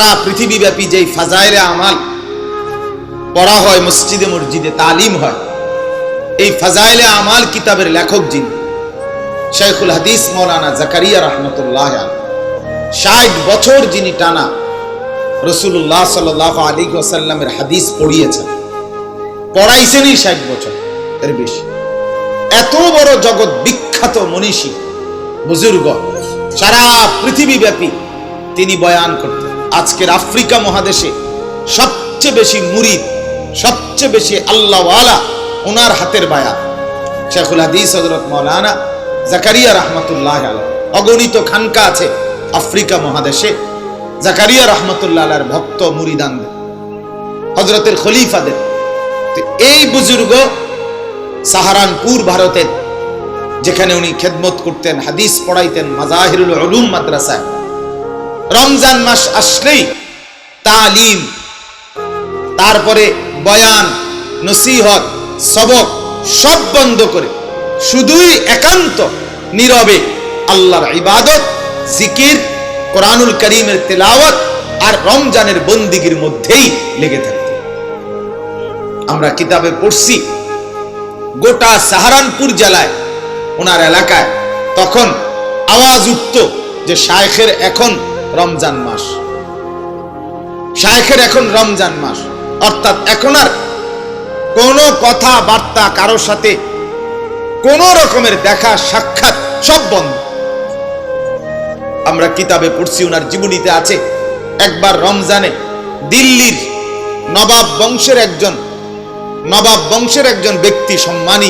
সারা পৃথিবীব্যাপী যেই ফাজাইলে আমাল পড়া হয়, মসজিদে মসজিদে তালিম হয়, এই ফাজাইলে আমাল কিতাবের লেখক যিনি শাইখুল হাদিস মাওলানা জাকারিয়া রহমতুল্লাহ আলাইহি, 60 বছর যিনি টানা রাসূলুল্লাহ সাল্লাল্লাহু আলাইহি ওয়াসাল্লামের হাদিস পড়িয়েছেন, পড়াইছেনই 60 বছর এর বেশি। এত বড় জগৎ বিখ্যাত মনীষী বুজুর্গ, সারা পৃথিবীব্যাপী তিনি বয়ান করতেন। আজকের আফ্রিকা মহাদেশে সবচেয়ে বেশি মুরিদ, সবচেয়ে বেশি আল্লাহওয়ালা ওনার হাতের বায়াত। শাইখুল হাদিস হযরত মাওলানা জাকারিয়া রহমতুল্লাহ আলাইহি, অগণিত খানকা আছে আফ্রিকা মহাদেশে। জাকারিয়া রহমতুল্লাহ আলাইহির ভক্ত মুরিদানদের, হযরতের খলিফাদের। এই বুজুর্গ সাহারানপুর ভারতের, যেখানে উনি খেদমত করতেন, হাদিস পড়াইতেন মাজাহিরুল উলুম মাদ্রাসায়, রমজান মাস আসলেই তালিম, তারপরে বয়ান, নসিহত, সবক সব বন্ধ করে শুধুই একান্ত নীরবে আল্লাহর ইবাদত, জিকির, কোরআনুল কারীমের তেলাওয়াত আর রমজানের বন্দিগির মধ্যেই লেগে থাকত। আমরা কিতাবে পড়ছি গোটা সাহারানপুর জেলায়, ওনার এলাকায় তখন আওয়াজ উঠত যে শায়েখের এখন রমজান মাস, শায়েখের এখন রমজান মাস। অর্থাৎ এখন আর কোনো কথা বার্তা কারোর সাথে, কোন রকমের দেখা সাক্ষাৎ সব বন্ধ। আমরা কিতাবে পড়ছি, ওনার জীবনীতে আছে, একবার রমজানে দিল্লির নবাব বংশের একজন ব্যক্তি, সম্মানী,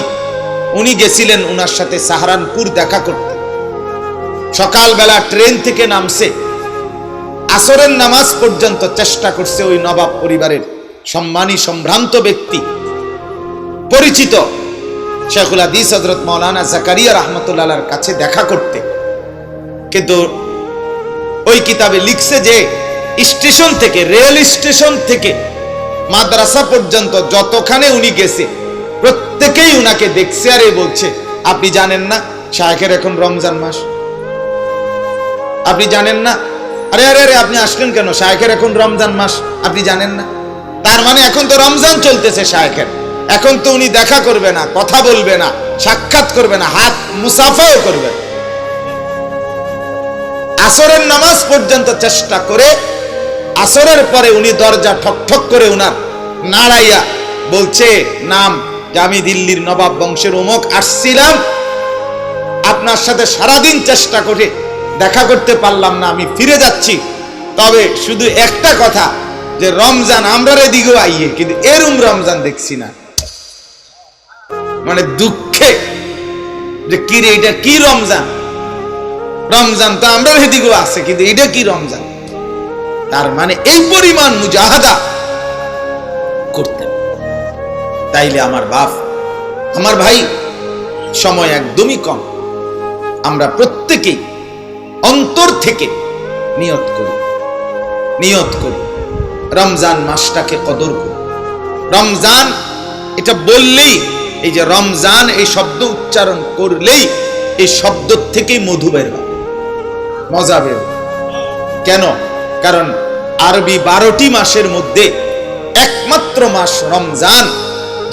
উনি গেছিলেন ওনার সাথে সাহারানপুর দেখা করতে। সকালবেলা ট্রেন থেকে নামছে, আসরের নামাজ পর্যন্ত চেষ্টা করছে ওই নবাব পরিবারের সম্মানী সম্ভ্রান্ত ব্যক্তি, পরিচিত শাইখুল হাদিস হযরত মাওলানা জাকারিয়া রহমতুল্লাহ আলাইহির কাছে দেখা করতে। কিন্তু ওই কিতাবে লিখছে যে স্টেশন থেকে, রেল স্টেশন থেকে মাদ্রাসা পর্যন্ত যতখানে উনি গেছে, প্রত্যেকেই উনাকে দেখছে আর বলছে, আপনি জানেন না শায়েখের এখন রমজান মাস? আপনি জানেন না? আরে আরে আরে আপনি আসলেন কেন? শায়েখের এখন রমজান মাস, আপনি জানেন না? তার মানে এখন তো রমজান চলতেছে শায়েখের, এখন তো উনি দেখা করবে না, কথা বলবে না, সাক্ষাৎ করবে না, হাত মুসাফাও করবে না। আসরের নামাজ পর্যন্ত চেষ্টা করে, আসরের পরে উনি দরজা ঠক ঠক করে উনার নাড়াইয়া বলছে, নাম যে আমি দিল্লির নবাব বংশের অমুক, আসছিলাম আপনার সাথে সারাদিন চেষ্টা করে দেখা করতে পারলাম না, আমি ফিরে যাচ্ছি। তবে শুধু একটা কথা, যে রমজান আমরা এদিকেও আইয়ে, কিন্তু এরম রমজান দেখছি না। মানে দুঃখে যে কি রে, এটা কি রমজান? রমজান তো আমরা এদিকেও আছে, কিন্তু এটা কি রমজান? তার মানে এই পরিমাণ মুজাহাদা করতেন। তাইলে আমার বাপ, আমার ভাই, সময় একদমই কম, আমরা প্রত্যেকেই অন্তর থেকে নিয়ত করি রমজান মাসটাকে কদর করি। রমজান এটা বললেই, এই যে রমজান এই শব্দ উচ্চারণ করলেই এই শব্দ থেকেই মধু বের হবে, মজা বের হবে। কেন? কারণ আরবি 12টি মাসের মধ্যে একমাত্র মাস রমজান,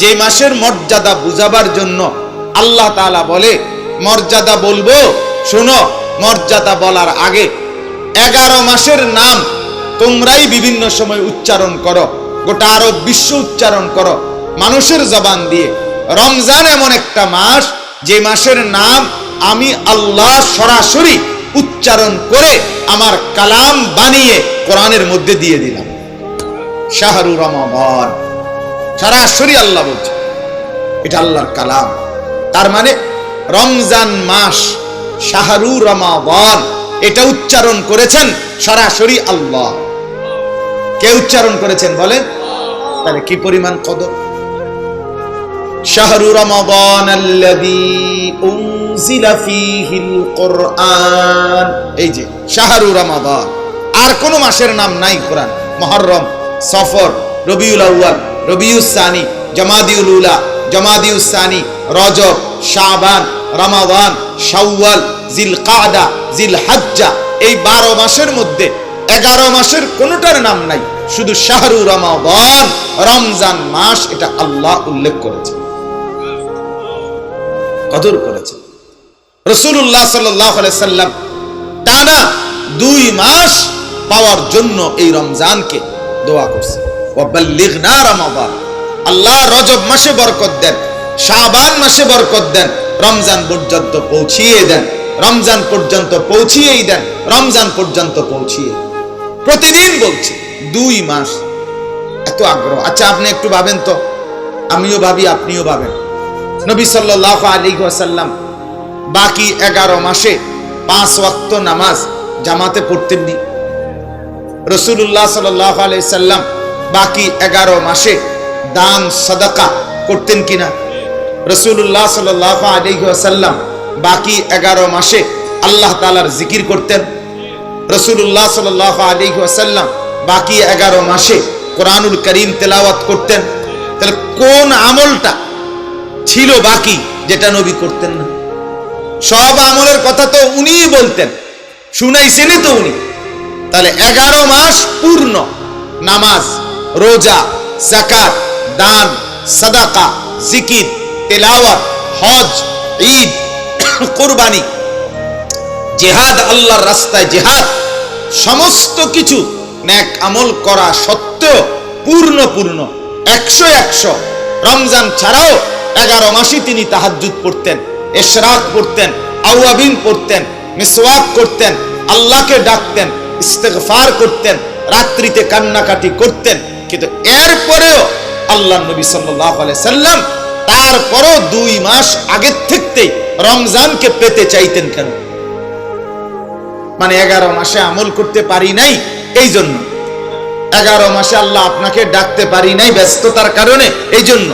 যে মাসের মর্যাদা বুঝাবার জন্য আল্লাহ তাআলা বলে, মর্যাদা বলবো শোনো, মর্যাদা বলার আগে 11 মাসের নাম তোমরাই বিভিন্ন সময় উচ্চারণ করো, গোটা আরব বিশ্ব উচ্চারণ করো মানুষের জবান দিয়ে। রমজান এমন একটা মাস, যে মাসের নাম আমি আল্লাহ সরাসরি উচ্চারণ করে আমার কালাম বানিয়ে কোরআনের মধ্যে দিয়ে দিলাম, শাহরু রমাদান। সরাসরি আল্লাহ বলছে, এটা আল্লাহর কালাম। তার মানে রমজান মাস, শাহরু রমাদান, এটা উচ্চারণ করেছেন সরাসরি আল্লাহ। কে উচ্চারণ করেছেন বলেন? তাহলে কি পরিমাণ কদর। শাহরু রমাদান আল্লাযী উনজিলা ফীহিল কুরআন, এই যে শাহরু রমাদান। আর কোন মাসের নাম নাই কোরআন। মুহররম, সফর, রবিউল আউয়াল, রবিউস সানি, জামাদিউল উলা, জামাদিউস সানি, রজব, শাবান, রমাদান, শাওয়াল, জিলকাদা, জিলহজ্জা, এই 12 মাসের মধ্যে 11 মাসের কোনটার নাম নাই, শুধু শাহরু রমাদান, রমজান মাস, এটা আল্লাহ উল্লেখ করেছে, কদর করেছে। রাসূলুল্লাহ সাল্লাল্লাহু আলাইহি সাল্লাম টানা 2 মাস পাওয়ার জন্য এই রমজানকে দোয়া করছে, ওয়াবাল্লিগনা রমাদান। আল্লাহ রজব মাসে বরকত দেন, শাবান মাসে বরকত দেন, রমজান পর্যন্ত পৌঁছিয়ে দেন, রমজান পর্যন্ত পৌঁছিয়েই দেন, রমজান পর্যন্ত পৌঁছিয়ে। প্রতিদিন বলছে 2 মাস, এত আগ্রহ। আচ্ছা আপনি একটু ভাবেন তো, আমিও ভাবি, আপনিও ভাবেন, নবী সাল্লাল্লাহু আলাইহি ওয়াসাল্লাম বাকি 11 মাসে 5 ওয়াক্ত নামাজ জামাতে পড়তেন নি? রাসূলুল্লাহ সাল্লাল্লাহু আলাইহি সাল্লাম বাকি 11 মাসে দান সাদাকা করতেন কিনা? রাসূলুল্লাহ সাল্লাল্লাহু আলাইহি ওয়াসাল্লাম বাকি 11 মাসে আল্লাহ তাআলার জিকির করতেন। রাসূলুল্লাহ সাল্লাল্লাহু আলাইহি ওয়াসাল্লাম বাকি 11 মাসে কোরআনুল কারীম তেলাওয়াত করতেন। তাহলে কোন আমলটা ছিল বাকি যেটা নবী করতেন না? সব আমলের কথা তো উনিই বলতেন, শুনাইছেনই তো উনি। তাহলে 11 মাস পূর্ণ নামাজ, রোজা, যাকাত, দান, সাদাকা, জিকির, তেলাওয়াত, হজ, ঈদ, কুরবানি, জিহাদ, আল্লাহর রাস্তায় জিহাদ, সমস্ত কিছু নেক আমল করা সত্ত্বেও পূর্ণ 100 রমজান ছাড়াও 11 মাসই তিনি তাহাজ্জুদ পড়তেন, ইশরাক পড়তেন, আওয়াবিন পড়তেন, মিসওয়াক করতেন, আল্লাহকে ডাকতেন, ইস্তিগফার করতেন, রাত্রিতে কান্নাকাটি করতেন। কিন্তু এরপরেও আল্লাহর নবী সাল্লাল্লাহু আলাইহি সাল্লাম তারপরও 2 মাস আগের থেকেই রমজানকে পেতে চাইতেন। কেন? মানে 11 মাসে আমল করতে পারি নাই, এই জন্য 11 মাসে আল্লাহ আপনাকে ডাকতে পারি নাই ব্যস্ততার কারণে, এই জন্য।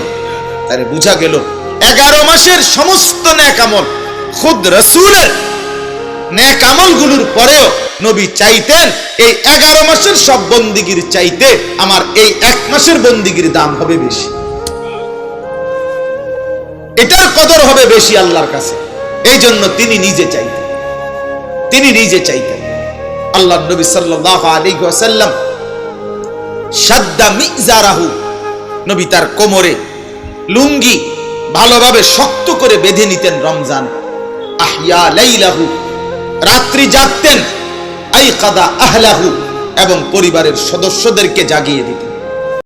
তাহলে বুঝা গেল 11 মাসের সমস্ত নেক আমল, খুদ রাসূলের নেক আমলগুলোর পরেও নবী চাইতেন এই 11 মাসের সব বন্দিগির চাইতে আমার এই 1 মাসের বন্দিগির দাম হবে বেশি, এটার কদর হবে বেশি আল্লাহর কাছে। এই জন্য তিনি নিজে চাইতেন। আল্লাহর নবী সাল্লাল্লাহু আলাইহি ওয়াসাল্লাম শাদ্দা মিজারাহু, নবী তার কোমরে লুঙ্গি ভালোভাবে শক্ত করে বেঁধে নিতেন রমজান। আহইয়া লাইলাহু, রাত্রি জাগতেন। আইকাদা আহলাহু, এবং পরিবারের সদস্যদেরকে জাগিয়ে দিতেন।